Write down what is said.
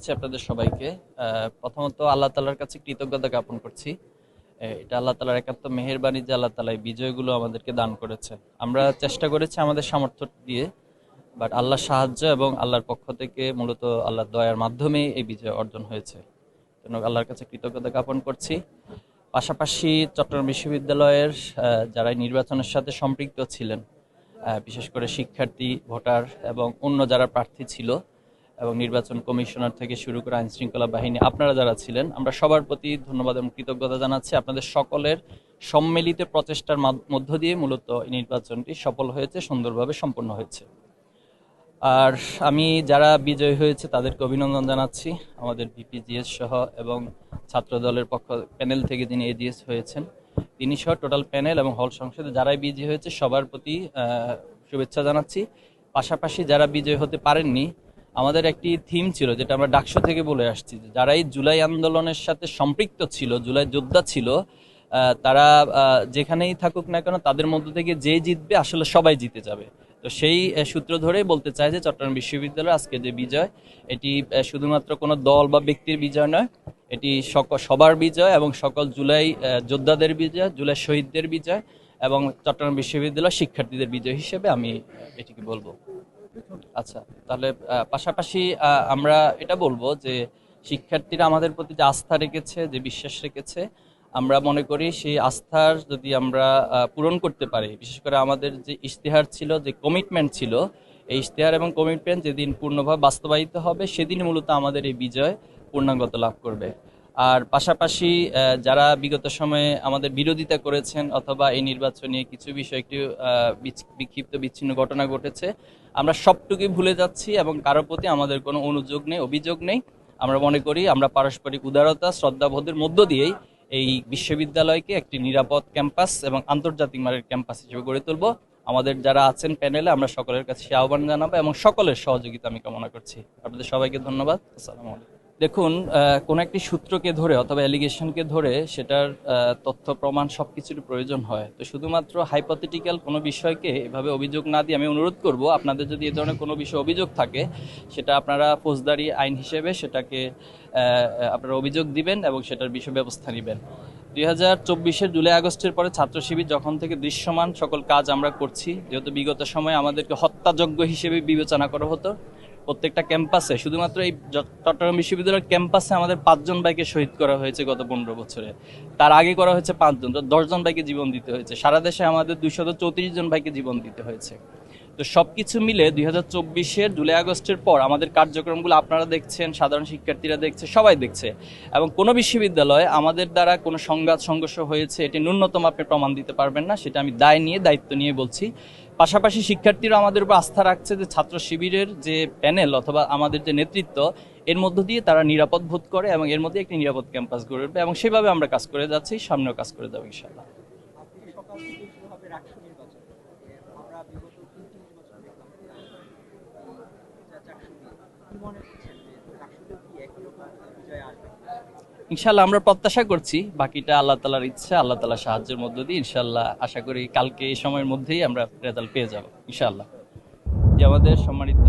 জানাচ্ছি আপনাদের সবাইকে। প্রথমত আল্লাহ তাআলার কাছে কৃতজ্ঞতা জ্ঞাপন করছি। এটা আল্লাহ তাআলার একান্ত মেহেরবানি যে আল্লাহ তাআলা এই বিজয়গুলো আমাদেরকে দান করেছে। আমরা চেষ্টা করেছি আমাদের সামর্থ্য দিয়ে, বাট আল্লাহর সাহায্য এবং আল্লাহর পক্ষ থেকে মূলত আল্লাহর দয়ার মাধ্যমেই এই বিজয় অর্জন হয়েছে। জন্য আল্লাহর কাছে কৃতজ্ঞতা জ্ঞাপন করছি। পাশাপাশি চট্টগ্রাম বিশ্ববিদ্যালয়ের যারা এই নির্বাচনের সাথে সম্পৃক্ত ছিলেন, বিশেষ করে শিক্ষার্থী, ভোটার এবং অন্য যারা প্রার্থী ছিল এবং নির্বাচন কমিশনার থেকে শুরু করে আইন শৃঙ্খলা বাহিনী, আপনারা যারা ছিলেন, আমরা সবার প্রতি ধন্যবাদ এবং কৃতজ্ঞতা জানাচ্ছি। আপনাদের সকলের সম্মিলিত প্রচেষ্টার মধ্য দিয়ে মূলত এই নির্বাচনটি সফল হয়েছে, সুন্দরভাবে সম্পন্ন হয়েছে। আর আমি যারা বিজয়ী হয়েছে তাদেরকে অভিনন্দন জানাচ্ছি, আমাদের বিপিজিএস সহ এবং ছাত্র দলের পক্ষ প্যানেল থেকে যিনি এজিএস হয়েছেন তিনি সহ টোটাল প্যানেল এবং হল সংসদে যারাই বিজয়ী হয়েছে সবার প্রতি শুভেচ্ছা জানাচ্ছি। পাশাপাশি যারা বিজয়ী হতে পারেননি, আমাদের একটি থিম ছিল যেটা আমরা ডাকসু থেকে বলে আসছি, যারাই জুলাই আন্দোলনের সাথে সম্পৃক্ত ছিল, জুলাই যোদ্ধা ছিল, তারা যেখানেই থাকুক না কেন তাদের মধ্য থেকে যে জিতবে আসলে সবাই জিতে যাবে। তো সেই সূত্র ধরেই বলতে চাই যে চট্টগ্রাম বিশ্ববিদ্যালয় আজকে যে বিজয়, এটি শুধুমাত্র কোনো দল বা ব্যক্তির বিজয় নয়, এটি সবার বিজয় এবং সকল জুলাই যোদ্ধাদের বিজয়, জুলাই শহীদদের বিজয় এবং চট্টগ্রাম বিশ্ববিদ্যালয় শিক্ষার্থীদের বিজয় হিসেবে আমি এটিকে বলবো। আচ্ছা, তাহলে পাশাপাশি আমরা এটা বলবো যে শিক্ষার্থীরা আমাদের প্রতি যে আস্থা রেখেছে, যে বিশ্বাস রেখেছে, আমরা মনে করি সেই আস্থার যদি আমরা পূরণ করতে পারি, বিশেষ করে আমাদের যে ইশতেহার ছিল, যে কমিটমেন্ট ছিল, এই ইশতেহার এবং কমিটমেন্ট যেদিন পূর্ণভাবে বাস্তবায়িত হবে সেদিন মূলত আমাদের এই বিজয় পূর্ণাঙ্গতা লাভ করবে। আর পাশাপাশি যারা বিগত সময়ে আমাদের বিরোধিতা করেছেন অথবা এই নির্বাচনে কিছু বিষয় একটু বিক্ষিপ্ত বিচ্ছিন্ন ঘটনা ঘটেছে, আমরা সবটুকুই ভুলে যাচ্ছি এবং কারোর প্রতি আমাদের কোনো অনুযোগ নেই, অভিযোগ নেই। আমরা মনে করি আমরা পারস্পরিক উদারতা, শ্রদ্ধাবোধের মধ্য দিয়েই এই বিশ্ববিদ্যালয়কে একটি নিরাপদ ক্যাম্পাস এবং আন্তর্জাতিক মানের ক্যাম্পাস হিসেবে গড়ে তুলব। আমাদের যারা আছেন প্যানেলে আমরা সকলের কাছে সে আহ্বান জানাবো এবং সকলের সহযোগিতা আমি কামনা করছি। আপনাদের সবাইকে ধন্যবাদ। আসসালামু আলাইকুম। দেখুন, কোন একটি সূত্রকে ধরে অথবা অ্যালিগেশনকে ধরে সেটার তথ্য প্রমাণ সবকিছুর প্রয়োজন হয়। তো শুধুমাত্র হাইপোথেটিক্যাল কোনো বিষয়কে এভাবে অভিযোগ না দিয়ে আমি অনুরোধ করব, আপনাদের যদি এই ধরনের কোনো বিষয় অভিযোগ থাকে সেটা আপনারা ফৌজদারি আইন হিসেবে সেটাকে আপনারা অভিযোগ দিবেন এবং সেটার বিষয় ব্যবস্থা নেবেন। 2024-এর জুলাই আগস্টের পরে ছাত্র শিবির যখন থেকে দৃশ্যমান সকল কাজ আমরা করছি, যেহেতু বিগত সময়ে আমাদেরকে হত্যাযজ্ঞ হিসেবে বিবেচনা করা হতো। প্রত্যেকটা ক্যাম্পাসে, শুধুমাত্র এই চট্টগ্রাম বিশ্ববিদ্যালয়ের ক্যাম্পাসে আমাদের 5 জন ভাইকে শহীদ করা হয়েছে গত 15 বছরে। তার আগে করা হয়েছে 5 জন, তো 10 জন ভাইকে জীবন দিতে হয়েছে। সারা দেশে আমাদের 234 জন ভাইকে জীবন দিতে হয়েছে। তো সবকিছু মিলে 2024-এর জুলাই আগস্টের পর আমাদের কার্যক্রমগুলো আপনারা দেখছেন, সাধারণ শিক্ষার্থীরা দেখছে, সবাই দেখছে। এবং কোনো বিশ্ববিদ্যালয়ে আমাদের দ্বারা কোনো সংঘাত সংঘর্ষ হয়েছে এটি ন্যূনতম আপনি প্রমাণ দিতে পারবেন না, সেটা আমি দায়িত্ব নিয়ে বলছি। পাশাপাশি শিক্ষার্থীরা আমাদের উপর আস্থা রাখছে যে ছাত্র শিবিরের যে প্যানেল অথবা আমাদের যে নেতৃত্ব, এর মধ্য দিয়ে তারা নিরাপদ বোধ করে এবং এর মধ্যে একটি নিরাপদ ক্যাম্পাস গড়ে উঠবে এবং সেভাবে আমরা কাজ করে যাচ্ছি, সামনেও কাজ করে যাবো ইনশাআল্লাহ। ইনশাল্লাহ আমরা প্রত্যাশা করছি, বাকিটা আল্লাহ তাআলার ইচ্ছা, আল্লাহ তাআলার সাহায্যের মধ্য দিয়ে ইনশাল্লাহ আশা করি কালকে এই সময়ের মধ্যেই আমরা রেজাল্ট পেয়ে যাব ইনশাআল্লাহ। যে আমাদের সম্মানিত